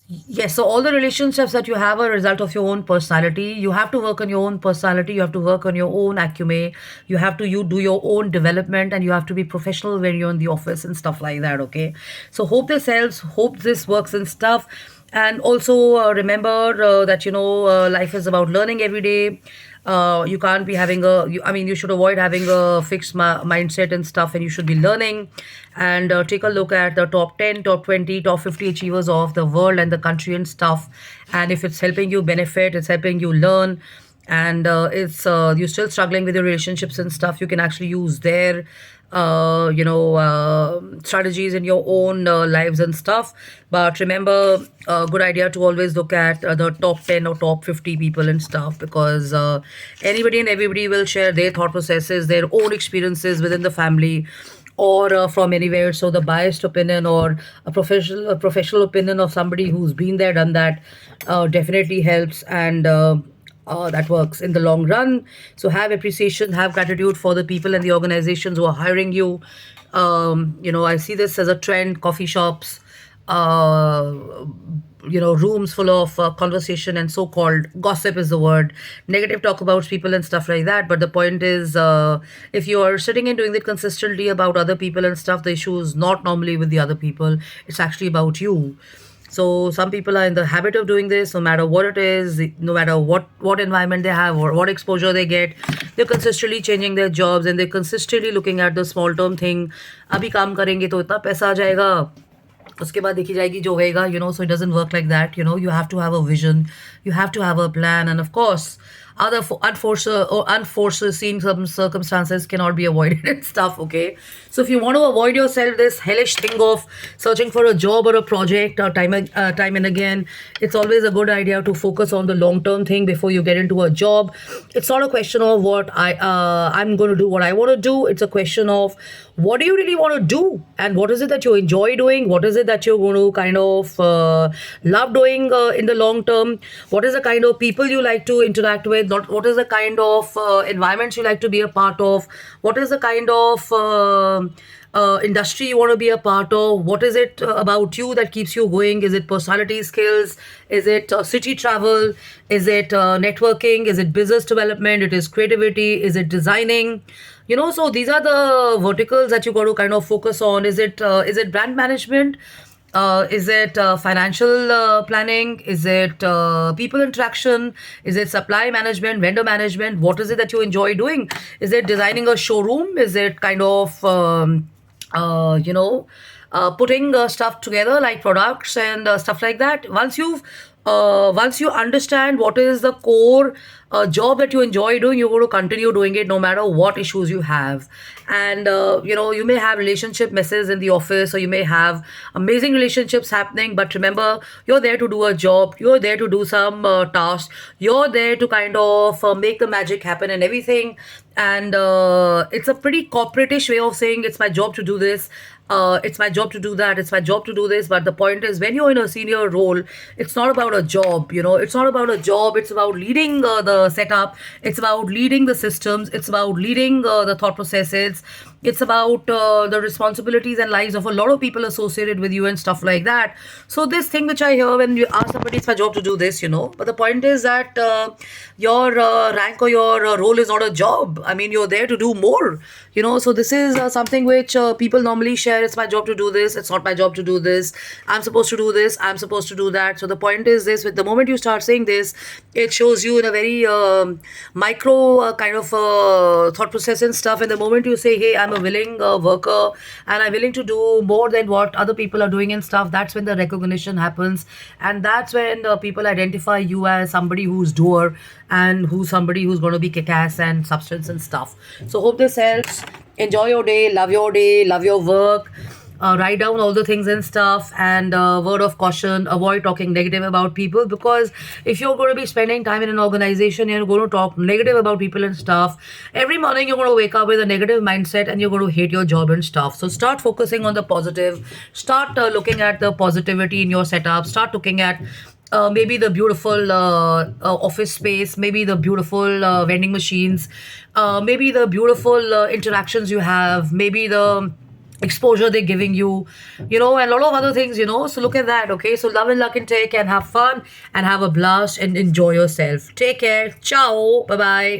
Yes, so all the relationships that you have are a result of your own personality. You have to work on your own personality. You have to work on your own acumen. You do your own development, and you have to be professional when you're in the office and stuff like that. Okay, so hope this helps. Hope this works and stuff. And also remember that life is about learning every day. You can't be having I mean, you should avoid having a fixed mindset and stuff, and you should be learning. And take a look at the top 10, top 20, top 50 achievers of the world and the country and stuff. And if it's helping you benefit, it's helping you learn, and it's you're still struggling with your relationships and stuff, you can actually use their strategies in your own lives and stuff. But remember, a good idea to always look at the top 10 or top 50 people and stuff, because anybody and everybody will share their thought processes, their own experiences within the family, or from anywhere. So the biased opinion or a professional opinion of somebody who's been there, done that, definitely helps, and that works in the long run. So have appreciation, have gratitude for the people and the organizations who are hiring you. I see this as a trend. Coffee shops, uh, rooms full of conversation and so-called gossip is the word, negative talk about people and stuff like that. But the point is, if you are sitting and doing it consistently about other people and stuff, the issue is not normally with the other people, it's actually about you. So some people are in the habit of doing this, no matter what it is, no matter what environment they have or what exposure they get. They're consistently changing their jobs, and they're consistently looking at the small term thing. अभी काम करेंगे तो इतना पैसा आ जाएगा, उसके बाद देखी जाएगी जो होएगा. So it doesn't work like that. You have to have a vision, you have to have a plan, and of course other unforeseen some circumstances cannot be avoided and stuff. Okay, so if you want to avoid yourself this hellish thing of searching for a job or a project or time and again, it's always a good idea to focus on the long term thing before you get into a job. It's not a question of what I'm going to do what I want to do. It's a question of what do you really want to do, and what is it that you enjoy doing, what is it that you're going to kind of love doing in the long term, what is the kind of people you like to interact with, not what is the kind of environments you like to be a part of, what is the kind of industry you want to be a part of, what is it about you that keeps you going. Is it personality skills, is it city travel, is it networking, is it business development, it is creativity, is it designing. So these are the verticals that you got to kind of focus on. Is it brand management, is it financial planning? Is it people interaction? Is it supply management, vendor management? What is it that you enjoy doing? Is it designing a showroom? Is it kind of, putting stuff together like products and stuff like that? Once you understand what is the core job that you enjoy doing, you're going to continue doing it no matter what issues you have. And you may have relationship messes in the office, or you may have amazing relationships happening, but remember, you're there to do a job, you're there to do some tasks, you're there to kind of make the magic happen and everything. And it's a pretty corporatish way of saying it's my job to do this, it's my job to do that, it's my job to do this. But the point is, when you're in a senior role, it's not about a job. It's not about a job. It's about leading the setup, it's about leading the systems, it's about leading the thought processes, it's about the responsibilities and lives of a lot of people associated with you and stuff like that. So this thing which I hear when you ask somebody, it's my job to do this, but the point is that your rank or your role is not a job. I mean, you're there to do more. So this is something which people normally share. It's my job to do this, it's not my job to do this, I'm supposed to do this, I'm supposed to do that. So the point is this: with the moment you start saying this, it shows you in a very micro kind of thought process and stuff. And the moment you say, hey, I'm a willing worker and I'm willing to do more than what other people are doing and stuff, that's when the recognition happens. And that's when people identify you as somebody who's doer, and who's somebody who's going to be kick-ass and substance and stuff. So hope this helps. Enjoy your day, love your work. Write down all the things and stuff. And word of caution: avoid talking negative about people, because if you're going to be spending time in an organization, you're going to talk negative about people and stuff, every morning you're going to wake up with a negative mindset, and you're going to hate your job and stuff. So start focusing on the positive. Start looking at the positivity in your setup. Start looking at maybe the beautiful office space, maybe the beautiful vending machines, maybe the beautiful interactions you have, maybe the exposure they're giving you, and a lot of other things, So look at that, okay? So love and luck and take and have fun and have a blast and enjoy yourself. Take care. Ciao. Bye bye.